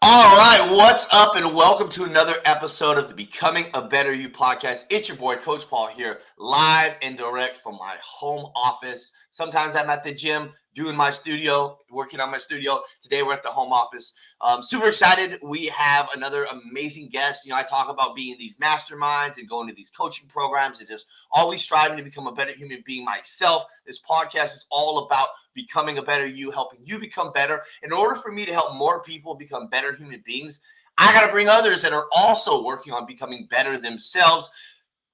All right, what's up, and welcome to another episode of the Becoming a Better You podcast. It's your boy, Coach Paul, here, live and direct from my home office. Sometimes I'm at the gym doing my studio, working on my studio. Today we're at the home office. Super excited. We have another amazing guest. I talk about being in these masterminds and going to these coaching programs and just always striving to become a better human being myself. This podcast is all about becoming a better you, helping you become better. In order for me to help more people become better human beings, I got to bring others that are also working on becoming better themselves,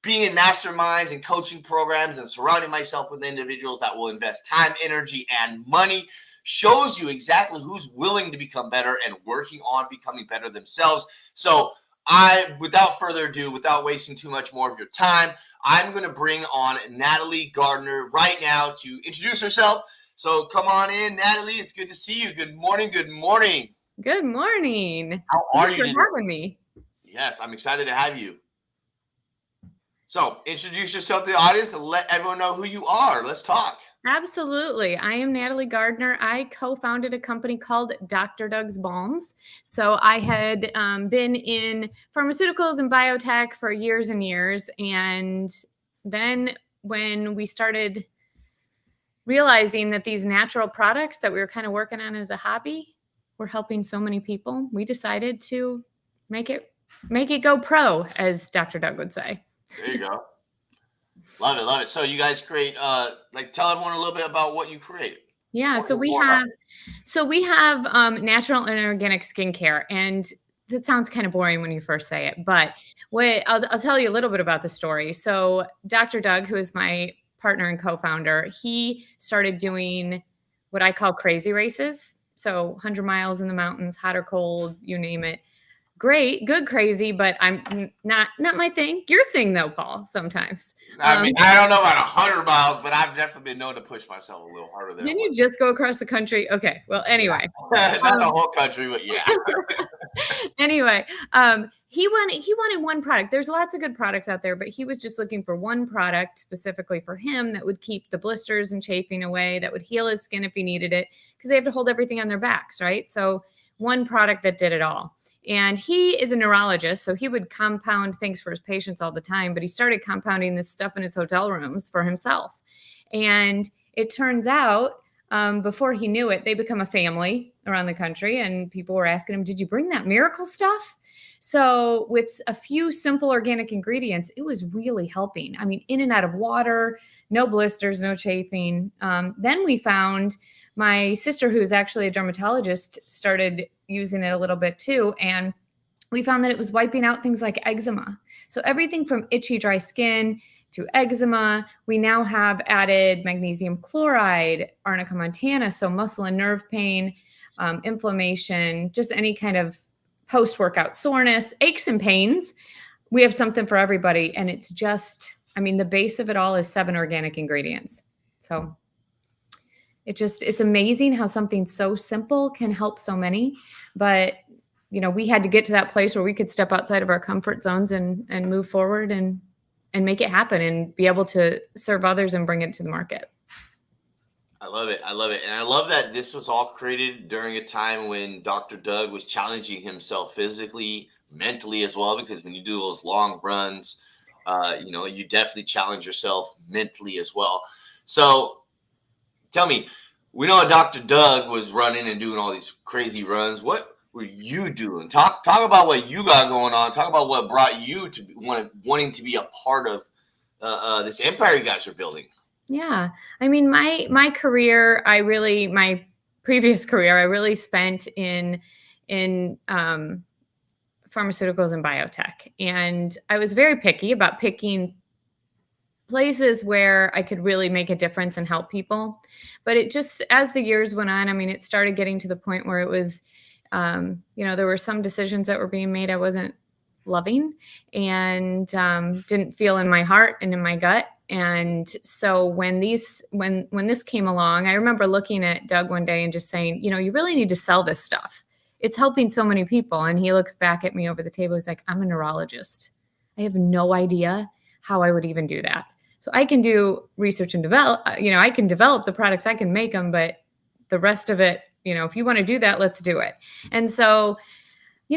being in masterminds and coaching programs and surrounding myself with individuals that will invest time, energy, and money. Shows you exactly who's willing to become better and working on becoming better themselves. So without further ado, without wasting too much more of your time, I'm going to bring on Natalie Gardner right now to introduce herself. So come on in, Natalie. It's good to see you. Good morning. Good morning. Good morning. How are you Thanks for having me. Yes, I'm excited to have you. So introduce yourself to the audience and let everyone know who you are. Let's talk. Absolutely. I am Natalie Gardner. I co-founded a company called Dr. Doug's Balms. So I had been in pharmaceuticals and biotech for years and years. And then when we started realizing that these natural products that we were kind of working on as a hobby were helping so many people, we decided to make it go pro, as Dr. Doug would say. There you go. Love it, love it. So you guys create, tell everyone a little bit about what you create. Yeah, so we have natural and organic skincare, and that sounds kind of boring when you first say it, but I'll tell you a little bit about the story. So Dr. Doug, who is my partner and co-founder, he started doing what I call crazy races. So 100 miles in the mountains, hot or cold, you name it. Great, good, crazy, but I'm not my thing. Your thing though, Paul, sometimes. I mean, I don't know about 100 miles, but I've definitely been known to push myself a little harder than Didn't you just go across the country? Okay, well, anyway. Not the whole country, but yeah. Anyway, he wanted one product. There's lots of good products out there, but he was just looking for one product specifically for him that would keep the blisters and chafing away, that would heal his skin if he needed it, because they have to hold everything on their backs, right? So one product that did it all. And he is a neurologist, so he would compound things for his patients all the time, but he started compounding this stuff in his hotel rooms for himself. And it turns out, before he knew it, they become a family around the country, and people were asking him, did you bring that miracle stuff? So with a few simple organic ingredients, it was really helping. I mean, in and out of water, no blisters, no chafing. Then we found my sister, who's actually a dermatologist, started using it a little bit too. And we found that it was wiping out things like eczema. So everything from itchy, dry skin to eczema. We now have added magnesium chloride, arnica montana, so muscle and nerve pain, inflammation, just any kind of post-workout soreness, aches and pains. We have something for everybody. And it's just, the base of it all is 7 organic ingredients. So it's amazing how something so simple can help so many. But, we had to get to that place where we could step outside of our comfort zones and move forward and make it happen and be able to serve others and bring it to the market. I love it. I love it. And I love that this was all created during a time when Dr. Doug was challenging himself physically, mentally as well, because when you do those long runs, you definitely challenge yourself mentally as well. So tell me, we know Dr. Doug was running and doing all these crazy runs. What were you doing? Talk about what you got going on. Talk about what brought you to wanting to be a part of this empire you guys are building. Yeah. My career, my previous career, I really spent in pharmaceuticals and biotech. And I was very picky about picking places where I could really make a difference and help people. But it just, as the years went on, it started getting to the point where it was, there were some decisions that were being made I wasn't loving and didn't feel in my heart and in my gut. And so when this came along, I remember looking at Doug one day and just saying, you really need to sell this stuff. It's helping so many people. And he looks back at me over the table. He's like, I'm a neurologist. I have no idea how I would even do that. So I can do research and develop, I can develop the products, I can make them, but the rest of it, if you want to do that, let's do it. And so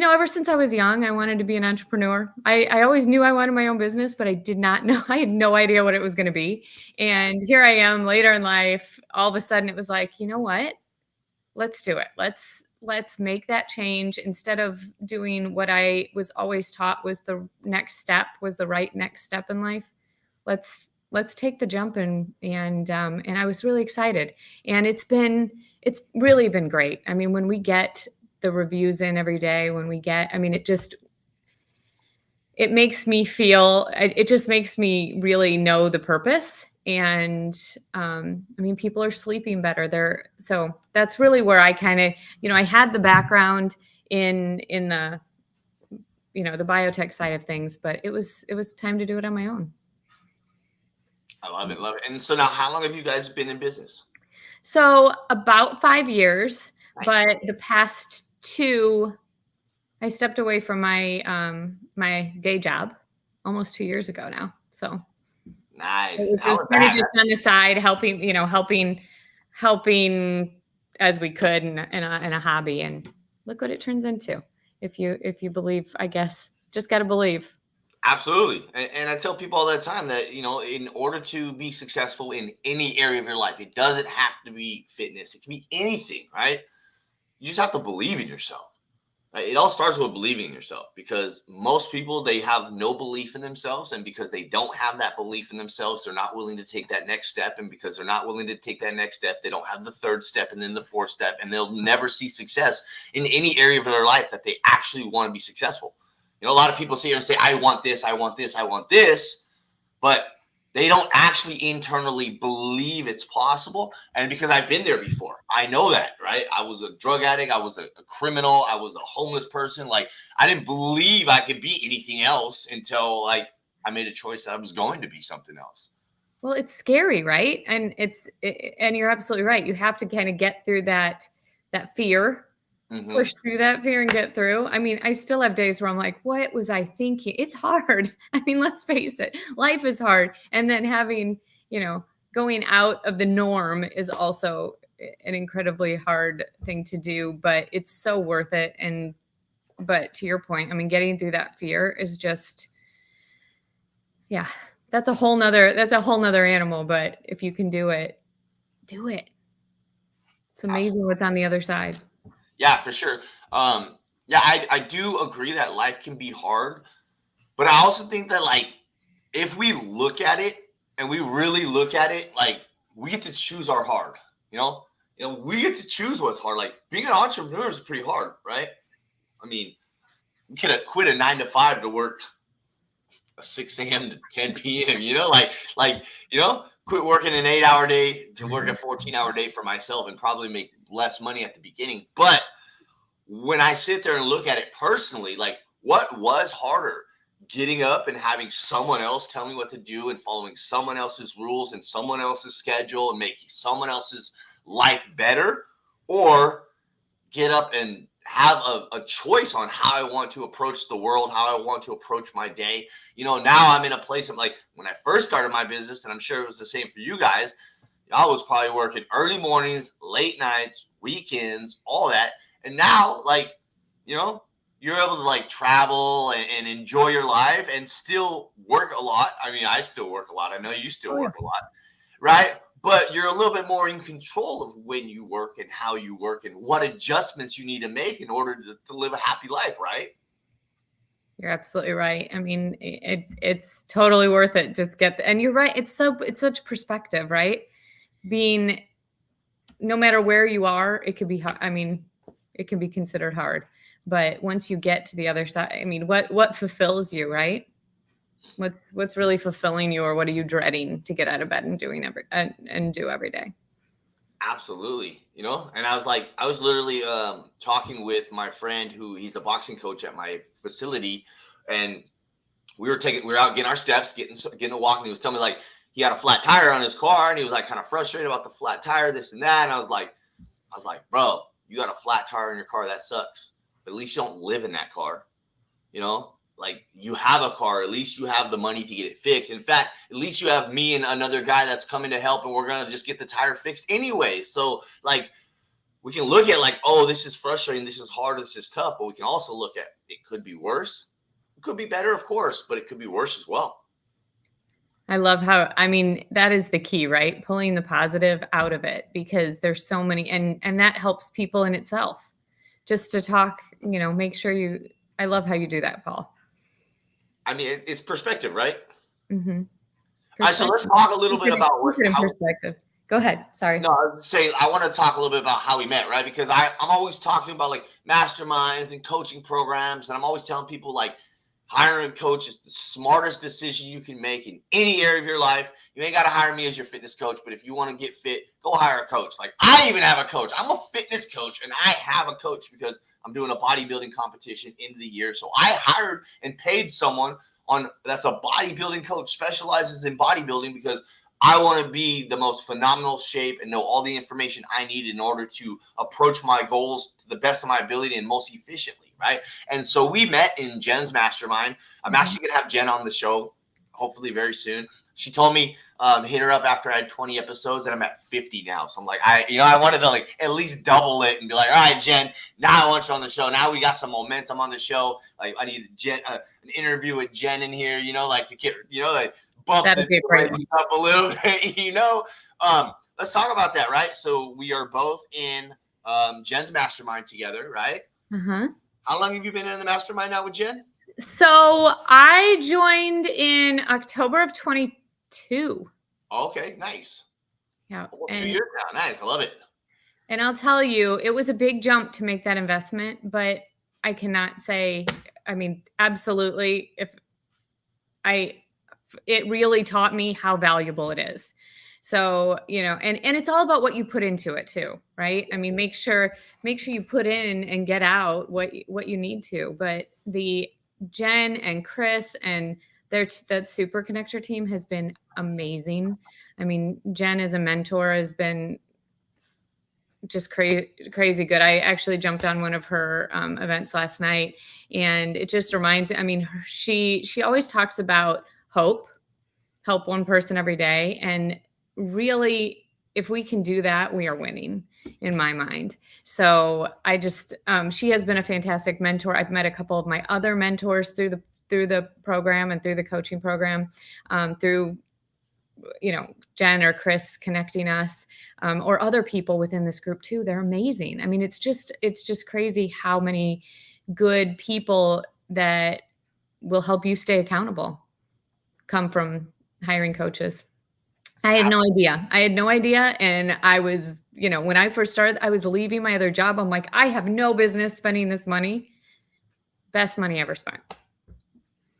Ever since I was young, I wanted to be an entrepreneur. I always knew I wanted my own business, but I did not know. I had no idea what it was going to be. And here I am later in life. All of a sudden it was like, you know what? Let's do it. Let's make that change instead of doing what I was always taught was the right next step in life. Let's take the jump and I was really excited. And it's really been great. I mean, when we get the reviews in every day, it makes me feel, it just makes me really know the purpose. And people are sleeping better. So that's really where I kind of, I had the background in the, the biotech side of things, but it was time to do it on my own. I love it. Love it. And so now, how long have you guys been in business? So about 5 years, Nice. but the past 2, I stepped away from my my day job almost 2 years ago now. So nice. it was kind of just on the side, helping as we could in a hobby, and look what it turns into. If you believe, I guess, just got to believe. Absolutely. And I tell people all the time that, in order to be successful in any area of your life, it doesn't have to be fitness. It can be anything, right? You just have to believe in yourself. Right? It all starts with believing in yourself, because most people, they have no belief in themselves. And because they don't have that belief in themselves, they're not willing to take that next step. And because they're not willing to take that next step, they don't have the third step and then the fourth step. And they'll never see success in any area of their life that they actually want to be successful. A lot of people sit here and say, I want this, I want this, I want this, but they don't actually internally believe it's possible. And because I've been there before, I know that, right? I was a drug addict. I was a criminal. I was a homeless person. Like, I didn't believe I could be anything else until I made a choice that I was going to be something else. Well, it's scary, right? And and you're absolutely right. You have to kind of get through that fear. Mm-hmm. Push through that fear and get through. I mean, I still have days where I'm like, what was I thinking? It's hard. I mean, let's face it, life is hard. And then having, going out of the norm is also an incredibly hard thing to do, but it's so worth it. But to your point, I mean, getting through that fear is just, yeah, that's a whole nother animal. But if you can do it, do it. It's amazing what's on the other side. Yeah, for sure. I do agree that life can be hard, but I also think that, like, if we look at it and we really look at it, like, we get to choose our hard, we get to choose what's hard. Like, being an entrepreneur is pretty hard, right? I mean, we could have quit a 9 to 5 to work a 6 a.m. to 10 p.m., quit working an 8-hour day to work a 14-hour day for myself and probably make less money at the beginning. But when I sit there and look at it personally, like, what was harder? Getting up and having someone else tell me what to do and following someone else's rules and someone else's schedule and making someone else's life better, or get up and have a choice on how I want to approach the world, how I want to approach my day. Now I'm in a place of, like, when I first started my business, and I'm sure it was the same for you guys, I was probably working early mornings, late nights, weekends, all that. And now, like, you're able to, like, travel and enjoy your life and still work a lot. I mean, I still work a lot. I know you still work a lot, right? But you're a little bit more in control of when you work and how you work and what adjustments you need to make in order to live a happy life, right? You're absolutely right. I mean, it's totally worth it. Just and you're right. It's such perspective, right? Being, no matter where you are, it could be hard. I mean, it can be considered hard, but once you get to the other side, I mean, what fulfills you, right? What's really fulfilling you, or what are you dreading to get out of bed and do every day? Absolutely. And I was literally talking with my friend he's a boxing coach at my facility, and we were out getting our steps, getting a walk, and he was telling me, like, he had a flat tire on his car and he was, like, kind of frustrated about the flat tire, this and that. And I was like, bro, you got a flat tire in your car. That sucks. But at least you don't live in that car. Like, you have a car, at least you have the money to get it fixed. In fact, at least you have me and another guy that's coming to help, and we're going to just get the tire fixed anyway. So, like, we can look at like, oh, this is frustrating, this is hard, this is tough, but we can also look at it could be worse. It could be better, of course, but it could be worse as well. I love how, I mean, that is the key, right? Pulling the positive out of it, because there's so many, and that helps people in itself. Just to talk, make sure I love how you do that, Paul. I mean, it's perspective, right? Mm-hmm. All right, so let's talk a little bit about how perspective. Go ahead. Sorry. No, I was saying I want to talk a little bit about how we met, right? Because I'm always talking about like masterminds and coaching programs, and I'm always telling people like hiring a coach is the smartest decision you can make in any area of your life. You ain't got to hire me as your fitness coach, but if you want to get fit, go hire a coach. Like I even have a coach. I'm a fitness coach, and I have a coach because I'm doing a bodybuilding competition end of the year. So I hired and paid someone that's a bodybuilding coach, specializes in bodybuilding, because I want to be the most phenomenal shape and know all the information I need in order to approach my goals to the best of my ability and most efficiently, right? And so we met in Jen's mastermind. I'm actually going to have Jen on the show hopefully very soon. She told me hit her up after I had 20 episodes, and I'm at 50 now. So I'm like, I wanted to like at least double it and be like, all right, Jen, now I want you on the show. Now we got some momentum on the show. Like I need an interview with Jen in here, like to get, like bump the up a little bit, let's talk about that, right? So we are both in Jen's mastermind together, right? Uh-huh. How long have you been in the mastermind now with Jen? So I joined in October of 22. Okay, nice. Yeah. Well, 2 years now. Nice. I love it. And I'll tell you, it was a big jump to make that investment, but I cannot say, I mean, absolutely, it really taught me how valuable it is. So, and it's all about what you put into it too, right? I mean, make sure you put in and get out what you need to. But the Jen and Chris and that Super Connector team has been amazing. I mean, Jen as a mentor has been just crazy good. I actually jumped on one of her events last night, and it just reminds me, I mean, she always talks about help one person every day. And really, if we can do that, we are winning in my mind. So I just, she has been a fantastic mentor. I've met a couple of my other mentors through the program and through the coaching program, through, Jen or Chris connecting us, or other people within this group too. They're amazing. I mean, it's just crazy how many good people that will help you stay accountable come from hiring coaches. I had no idea. And I was, when I first started, I was leaving my other job. I'm like, I have no business spending this money. Best money ever spent.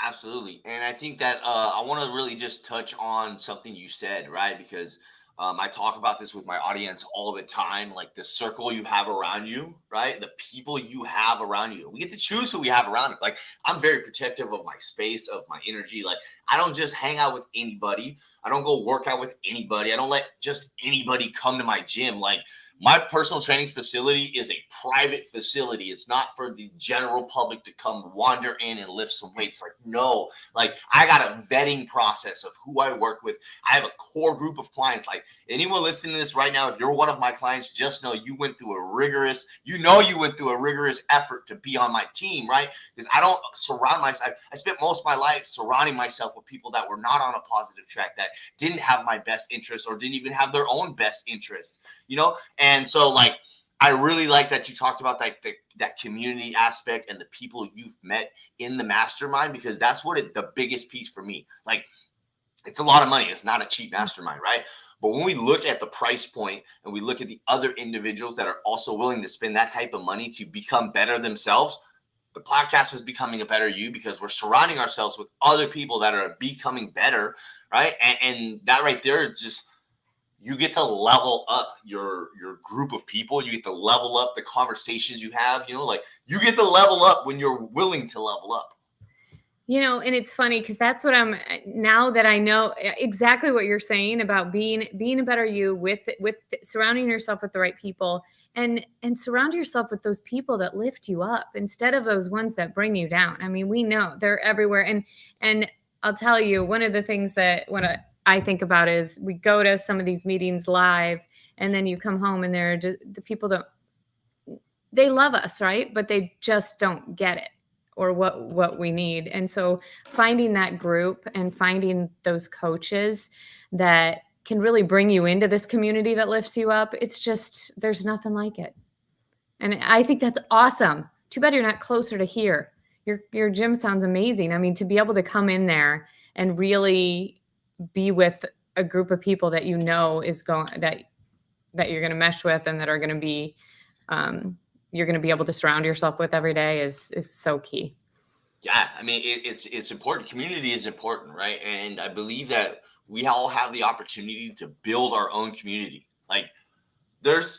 Absolutely. And I think that I want to really just touch on something you said, right? Because I talk about this with my audience all the time, like the circle you have around you, right? The people you have around you. We get to choose who we have around us. Like I'm very protective of my space, of my energy. Like I don't just hang out with anybody. I don't go work out with anybody. I don't let just anybody come to my gym. Like my personal training facility is a private facility. It's not for the general public to come wander in and lift some weights. Like, no, like I got a vetting process of who I work with. I have a core group of clients. Like anyone listening to this right now, if you're one of my clients, just know you went through a rigorous effort to be on my team, right? Because I don't surround myself. I spent most of my life surrounding myself with people that were not on a positive track, that didn't have my best interest or didn't even have their own best interest, And so like, I really like that you talked about that community aspect and the people you've met in the mastermind, because that's the biggest piece for me. Like it's a lot of money. It's not a cheap mastermind, right? But when we look at the price point and we look at the other individuals that are also willing to spend that type of money to become better themselves, the podcast is becoming a better you, because we're surrounding ourselves with other people that are becoming better, right? And that right there is just, you get to level up your group of people. You get to level up the conversations you have, like you get to level up when you're willing to level up. And it's funny because that's what now that I know exactly what you're saying about being a better you with surrounding yourself with the right people, and surround yourself with those people that lift you up instead of those ones that bring you down. I mean, we know they're everywhere. And I'll tell you, one of the things that when I think about is we go to some of these meetings live, and then you come home and they're just, the people they love us, right? But they just don't get it or what we need. And so finding that group and finding those coaches that can really bring you into this community that lifts you up, it's just, there's nothing like it. And I think that's awesome. Too bad you're not closer to here. Your gym sounds amazing. I mean, to be able to come in there and really be with a group of people that you know is going that you're going to mesh with and that are going to be you're going to be able to surround yourself with every day is so key. Yeah, I mean, it's important. Community is important, right? And I believe that we all have the opportunity to build our own community. Like, there's,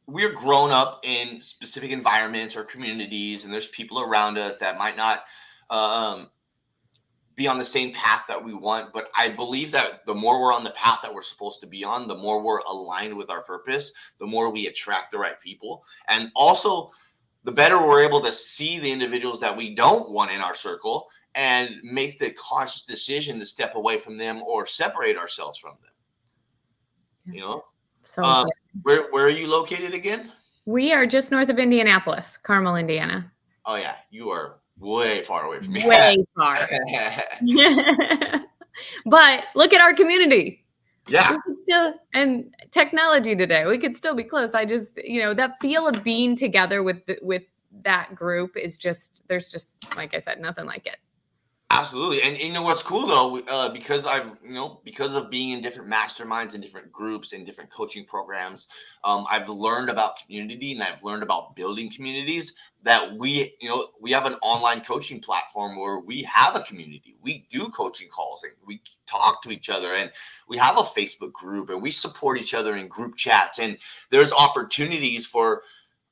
we're grown up in specific environments or communities, and there's people around us that might not um, be on the same path that we want. But I believe that the more we're on the path that we're supposed to be on, the more we're aligned with our purpose, the more we attract the right people. And also, the better we're able to see the individuals that we don't want in our circle and make the conscious decision to step away from them or separate ourselves from them. So where are you located again? We are just north of Indianapolis, Carmel, Indiana. Oh yeah, you are way far away from me. Way far. But look at our community. Yeah. And technology today, we could still be close. I just, that feel of being together with that group is just, there's just, like I said, nothing like it. Absolutely. And you know what's cool though, because because of being in different masterminds and different groups and different coaching programs, I've learned about community and I've learned about building communities that we have an online coaching platform where we have a community. We do coaching calls and we talk to each other, and we have a Facebook group and we support each other in group chats, and there's opportunities for,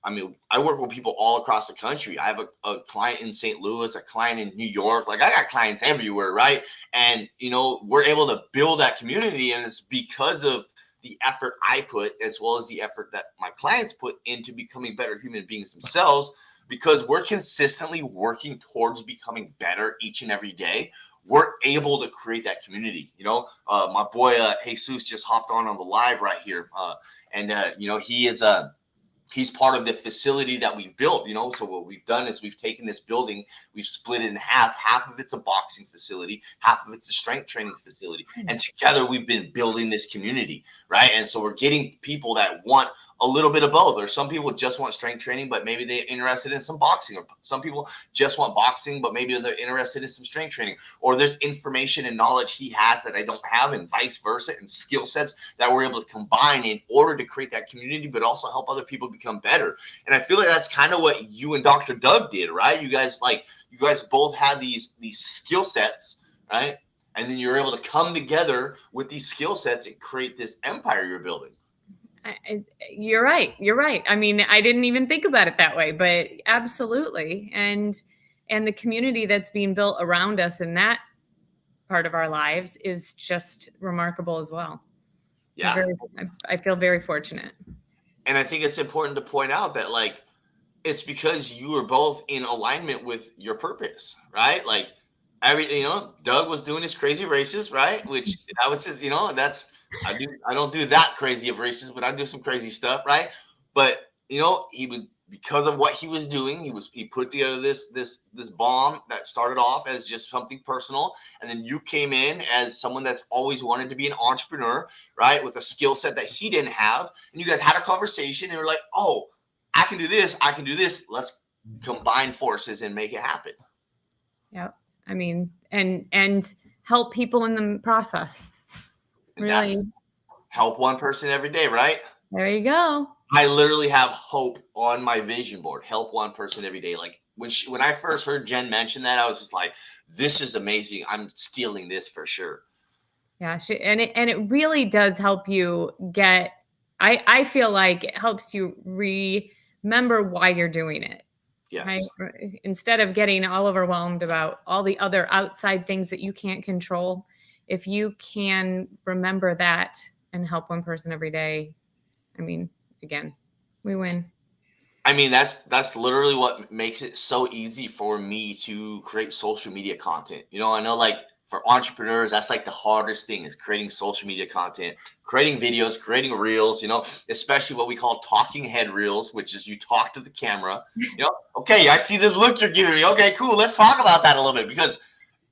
I work with people all across the country. I have a client in St. Louis, a client in New York. Like, I got clients everywhere, right? And, we're able to build that community. And it's because of the effort I put, as well as the effort that my clients put into becoming better human beings themselves, because we're consistently working towards becoming better each and every day. We're able to create that community. My boy, Jesus, just hopped on the live right here. He is he's part of the facility that we've built, so what we've done is we've taken this building, we've split it in half of it's a boxing facility, half of it's a strength training facility, and together we've been building this community, right? And so we're getting people that want a little bit of both, or some people just want strength training but maybe they're interested in some boxing, or some people just want boxing but maybe they're interested in some strength training, or there's information and knowledge he has that I don't have, and vice versa, and skill sets that we're able to combine in order to create that community but also help other people become better. And I feel like that's kind of what you and Dr. Doug did, right? You guys both had these skill sets, right? And then you're able to come together with these skill sets and create this empire you're building. You're right. I mean, I didn't even think about it that way, but absolutely. And the community that's being built around us in that part of our lives is just remarkable as well. Yeah. I feel very fortunate. And I think it's important to point out that, like, it's because you were both in alignment with your purpose, right? Like, Doug was doing his crazy races, right? Which that was his, I don't do that crazy of races, but I do some crazy stuff, right? But he was, because of what he was doing, he put together this bomb that started off as just something personal, and then you came in as someone that's always wanted to be an entrepreneur, right? With a skill set that he didn't have, and you guys had a conversation and were like, oh, I can do this, let's combine forces and make it happen. Yep. I mean, and help people in the process. Really help one person every day, right? There you go. I literally have hope on my vision board. Help one person every day. Like, when I first heard Jen mention that, I was just like, this is amazing. I'm stealing this for sure. Yeah, and it really does help you get. I feel like it helps you remember why you're doing it. Yes. Right? Instead of getting all overwhelmed about all the other outside things that you can't control, if you can remember that and help one person every day, I mean, again, we win. I mean, that's literally what makes it so easy for me to create social media content. I know, like, for entrepreneurs, that's like the hardest thing, is creating social media content, creating videos, creating reels, especially what we call talking head reels, which is you talk to the camera, okay, I see this look you're giving me. Okay, cool. Let's talk about that a little bit, because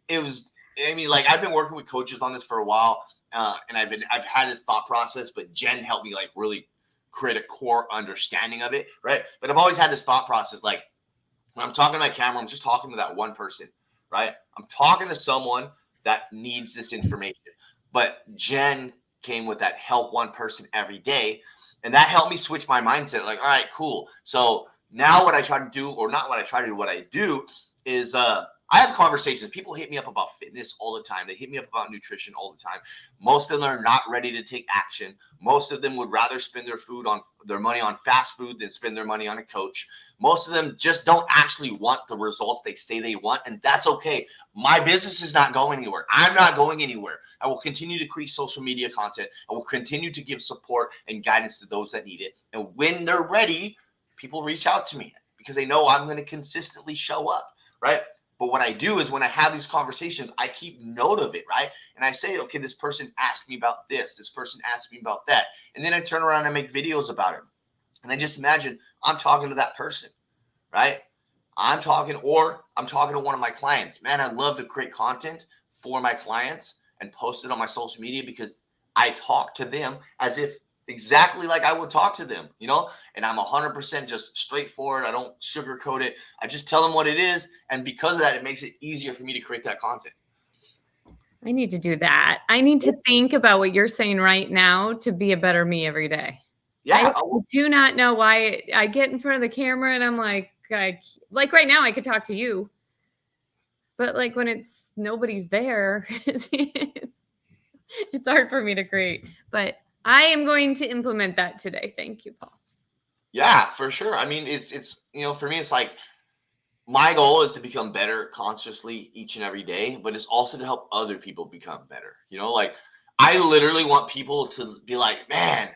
like I've been working with coaches on this for a while, and I've had this thought process, but Jen helped me like really create a core understanding of it, right? But I've always had this thought process, like when I'm talking to my camera, I'm just talking to that one person, right? I'm talking to someone that needs this information. But Jen came with that help one person every day, and that helped me switch my mindset. Like, all right, cool. So now what I try to do, or not what I try to do, what I do is I have conversations. People hit me up about fitness all the time. They hit me up about nutrition all the time. Most of them are not ready to take action. Most of them would rather spend their money on fast food than spend their money on a coach. Most of them just don't actually want the results they say they want, and that's okay. My business is not going anywhere. I'm not going anywhere. I will continue to create social media content. I will continue to give support and guidance to those that need it. And when they're ready, people reach out to me because they know I'm going to consistently show up, right? But what I do is when I have these conversations, I keep note of it, right? And I say, okay, this person asked me about this. This person asked me about that. And then I turn around and make videos about it. And I just imagine I'm talking to that person, right? I'm talking to one of my clients. Man, I love to create content for my clients and post it on my social media, because I talk to them as if exactly like I would talk to them, and I'm 100% just straightforward. I don't sugarcoat it. I just tell them what it is. And because of that, it makes it easier for me to create that content. I need to do that. I need to think about what you're saying right now to be a better me every day. Yeah. I do not know why I get in front of the camera and I'm like right now I could talk to you, but like when nobody's there, it's hard for me to create, but I am going to implement that today. Thank you, Paul. Yeah, for sure. I mean, it's for me, it's like my goal is to become better consciously each and every day, but it's also to help other people become better. Like I literally want people to be like, man,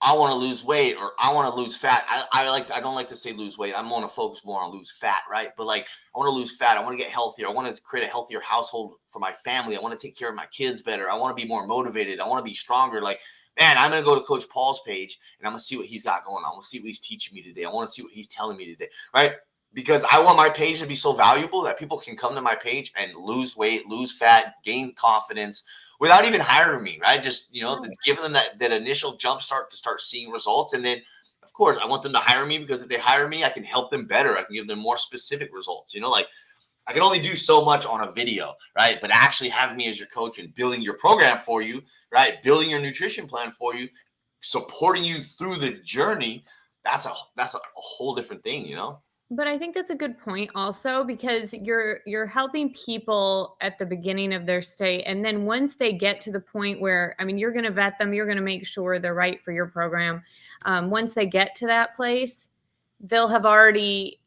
I want to lose weight, or I want to lose fat. I don't like to say lose weight. I'm going to focus more on lose fat, right? But like, I want to lose fat. I want to get healthier. I want to create a healthier household for my family. I want to take care of my kids better. I want to be more motivated. I want to be stronger. Like, man, I'm going to go to Coach Paul's page and I'm going to see what he's got going on. I want to see what he's teaching me today. I want to see what he's telling me today, right? Because I want my page to be so valuable that people can come to my page and lose weight, lose fat, gain confidence, without even hiring me, right? Just, giving them that initial jump start to start seeing results. And then, of course, I want them to hire me, because if they hire me, I can help them better. I can give them more specific results. Like I can only do so much on a video, right? But actually having me as your coach and building your program for you, right? Building your nutrition plan for you, supporting you through the journey, that's a whole different thing, But I think that's a good point also, because you're helping people at the beginning of their stay. And then once they get to the point where, you're going to vet them, you're going to make sure they're right for your program. Once they get to that place, they'll have already,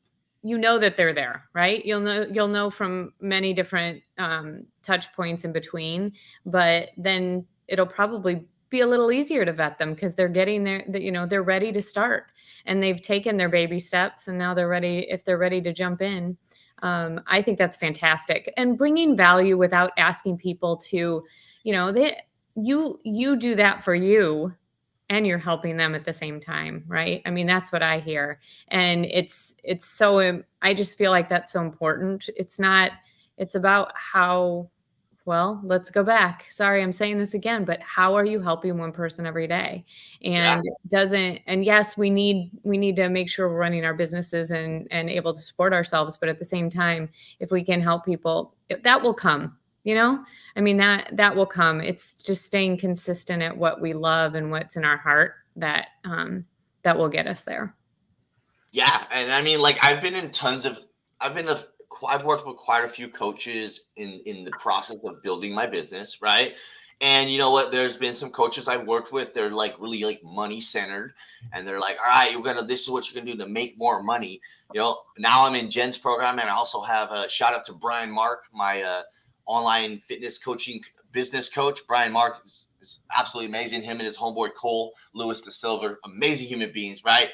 that they're there, right? You'll know from many different touch points in between, but then it'll probably be a little easier to vet them because they're getting there, they're ready to start and they've taken their baby steps and now they're ready. If they're ready to jump in, I think that's fantastic. And bringing value without asking people to, you do that for you and you're helping them at the same time, right? That's what I hear. And it's so, I just feel like that's so important. It's about how, well, let's go back. Sorry, I'm saying this again, but how are you helping one person every day? And yes, we need to make sure we're running our businesses and able to support ourselves. But at the same time, if we can help people, that will come, that will come. It's just staying consistent at what we love and what's in our heart that will get us there. Yeah. And I've worked with quite a few coaches in the process of building my business, right? And you know what? There's been some coaches I've worked with. They're like really like money centered, and they're like, "All right, this is what you're gonna do to make more money." Now I'm in Jen's program, and I also have a shout out to Brian Mark, my online fitness coaching business coach. Brian Mark is absolutely amazing. Him and his homeboy Cole Lewis the Silver, amazing human beings, right?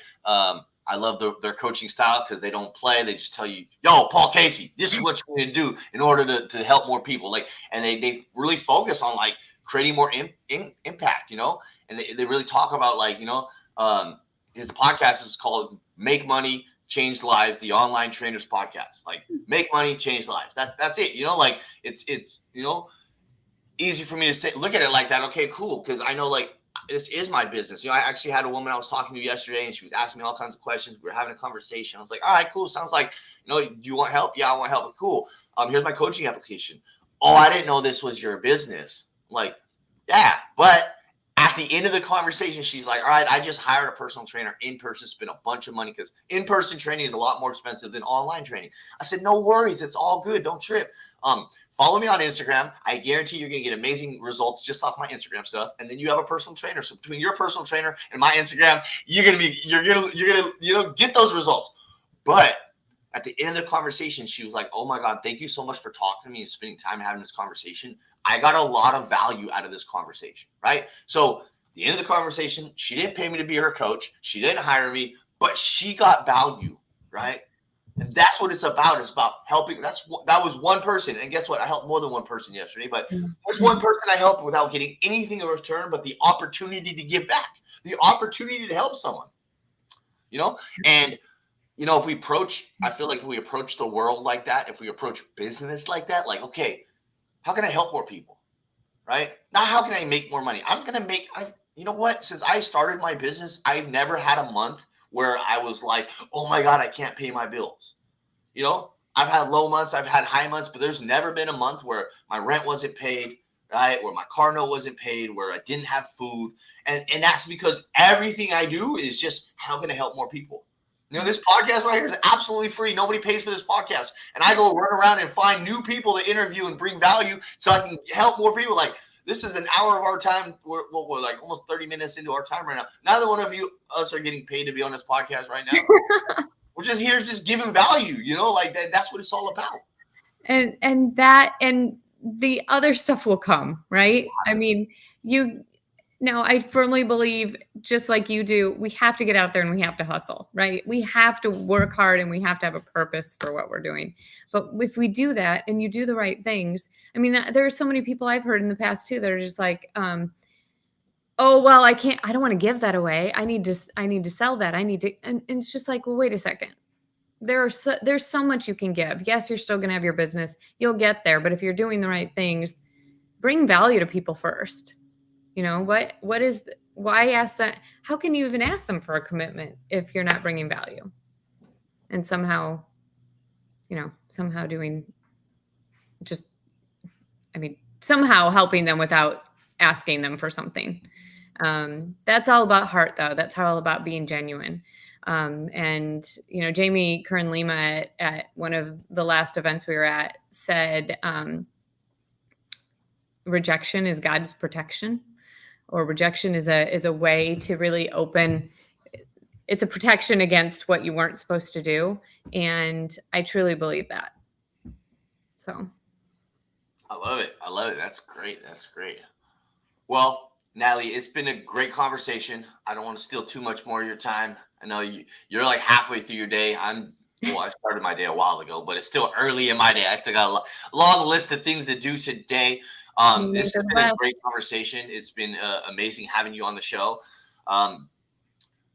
I love their coaching style because they don't play. They just tell you, yo, Paul Casey, this is what you're going to do in order to help more people. Like, and they really focus on like creating more impact, you know, and they really talk about like, you know, his podcast is called Make Money, Change Lives, the Online Trainers Podcast. Like, make money, change lives. That's it. You know, like it's, you know, easy for me to say, look at it like that. Okay, cool. Cause I know like this is my business. You know, I actually had a woman I was talking to yesterday and she was asking me all kinds of questions. We were having a conversation. I was like, all right, cool. Sounds like, you know, do you want help? Yeah, I want help. Cool. Here's my coaching application. Oh, I didn't know this was your business. I'm like, yeah, but at the end of the conversation, she's like, all right, I just hired a personal trainer in person, spent a bunch of money because in-person training is a lot more expensive than online training. I said, no worries. It's all good. Don't trip. Follow me on Instagram. I guarantee you're going to get amazing results just off my Instagram stuff. And then you have a personal trainer. So between your personal trainer and my Instagram, you're going to, you know, get those results. But at the end of the conversation, she was like, oh my God, thank you so much for talking to me and spending time having this conversation. I got a lot of value out of this conversation, right? So at the end of the conversation, she didn't pay me to be her coach. She didn't hire me, but she got value, right? And that's what it's about. It's about helping. That was one person. And guess what? I helped more than one person yesterday, but there's one person I helped without getting anything in return, but the opportunity to give back, the opportunity to help someone, you know? And, you know, I feel like if we approach the world like that, if we approach business like that, like, okay, how can I help more people? Right? Not how can I make more money? You know what? Since I started my business, I've never had a month where I was like, oh my God, I can't pay my bills. You know, I've had low months, I've had high months, but there's never been a month where my rent wasn't paid, right? Where my car note wasn't paid, where I didn't have food. And that's because everything I do is just how can I help more people? You know, this podcast right here is absolutely free. Nobody pays for this podcast. And I go run around and find new people to interview and bring value so I can help more people. Like, this is an hour of our time. We're like almost 30 minutes into our time right now. Neither one of us are getting paid to be on this podcast right now. We're just here just giving value, you know, like that's what it's all about. And the other stuff will come, right? I mean, I firmly believe, just like you do, we have to get out there and we have to hustle, right? We have to work hard and we have to have a purpose for what we're doing. But if we do that and you do the right things, I mean, there are so many people I've heard in the past too that are just like, oh, well, I don't want to give that away. I need to sell that. And it's just like, well, wait a second. There's so much you can give. Yes, you're still going to have your business. You'll get there. But if you're doing the right things, bring value to people first. You know, why ask that? How can you even ask them for a commitment if you're not bringing value? And somehow somehow helping them without asking them for something. That's all about heart, though. That's all about being genuine. And, you know, Jamie Kern-Lima at one of the last events we were at said, rejection is God's protection. Or rejection is a way to really open. It's a protection against what you weren't supposed to do. And I truly believe that. So. I love it. That's great. Well, Natalie, it's been a great conversation. I don't want to steal too much more of your time. I know you're like halfway through your day. I started my day a while ago, but it's still early in my day. I still got a long list of things to do today. This has been a great conversation. It's been amazing having you on the show. I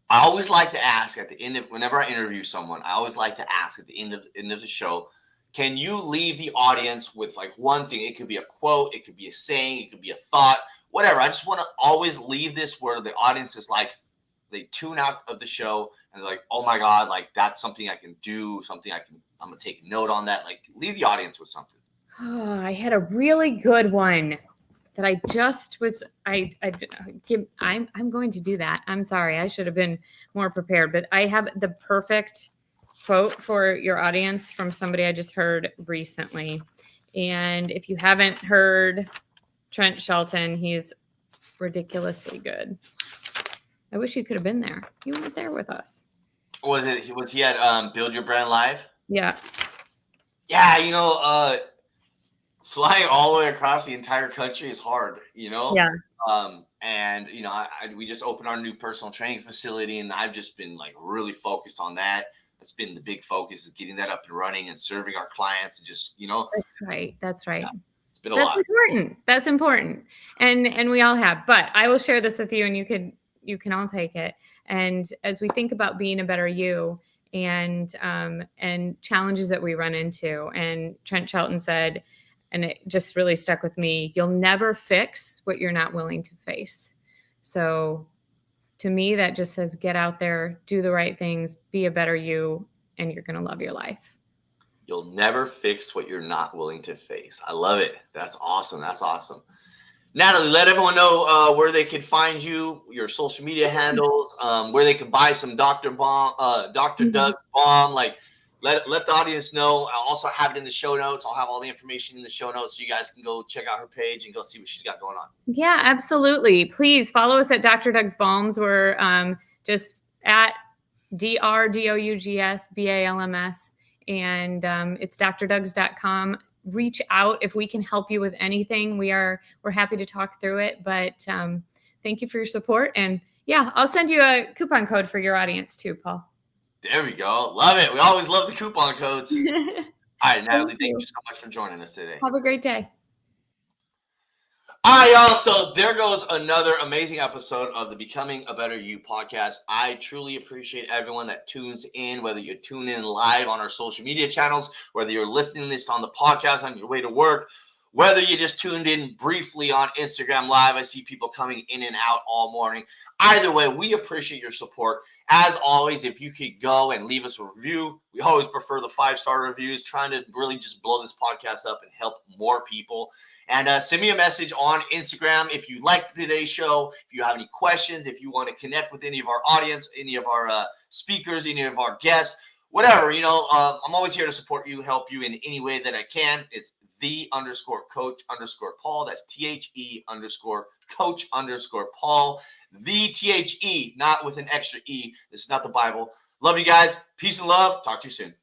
always like to ask at the end of whenever I interview someone, I always like to ask at the end of the show, can you leave the audience with like one thing? It could be a quote, it could be a saying, it could be a thought, whatever. I just want to always leave this where the audience is like, they tune out of the show and they're like, oh my God, like that's something I can do, I'm going to take note on that. Like, leave the audience with something. Oh, I had a really good one that I just was, I'm going to do that. I'm sorry. I should have been more prepared, but I have the perfect quote for your audience from somebody I just heard recently. And if you haven't heard Trent Shelton, he's ridiculously good. I wish you could have been there. You weren't there with us. Was he at Build Your Brand Live? Yeah. Yeah, you know, flying all the way across the entire country is hard, you know? Yeah. And we just opened our new personal training facility, and I've just been like really focused on that. That's been the big focus, is getting that up and running and serving our clients, and just That's right. That's right. Yeah, it's been a That's lot. important. That's important. And we all have, but I will share this with you, and you can all take it. And as we think about being a better you, and challenges that we run into, and Trent Shelton said, and it just really stuck with me, you'll never fix what you're not willing to face. So to me, that just says, get out there, do the right things, be a better you, and you're going to love your life. You'll never fix what you're not willing to face. I love it. That's awesome. That's awesome. Natalie, let everyone know where they can find you, your social media handles, where they can buy some Dr. Doug's Balm. Like, let the audience know. I'll also have it in the show notes. I'll have all the information in the show notes, so you guys can go check out her page and go see what she's got going on. Yeah, absolutely. Please follow us at Dr. Doug's Balms. We're just at DRDOUGSBALMS, and it's drdougs.com. Reach out if we can help you with anything. We're happy to talk through it, but thank you for your support. And yeah, I'll send you a coupon code for your audience too, Paul. There we go. Love it. We always love the coupon codes. All right, Natalie, thank you so much for joining us today. Have a great day. All right, y'all. So there goes another amazing episode of the Becoming a Better You podcast. I truly appreciate everyone that tunes in, whether you tune in live on our social media channels, whether you're listening to this on the podcast on your way to work, whether you just tuned in briefly on Instagram Live. I see people coming in and out all morning. Either way, we appreciate your support. As always, if you could go and leave us a review, we always prefer the 5-star reviews, trying to really just blow this podcast up and help more people. And send me a message on Instagram if you liked today's show, if you have any questions, if you want to connect with any of our audience, any of our speakers, any of our guests, whatever. I'm always here to support you, help you in any way that I can. It's _coach_Paul. That's THE_coach_Paul. The THE, not with an extra E. This is not the Bible. Love you guys. Peace and love. Talk to you soon.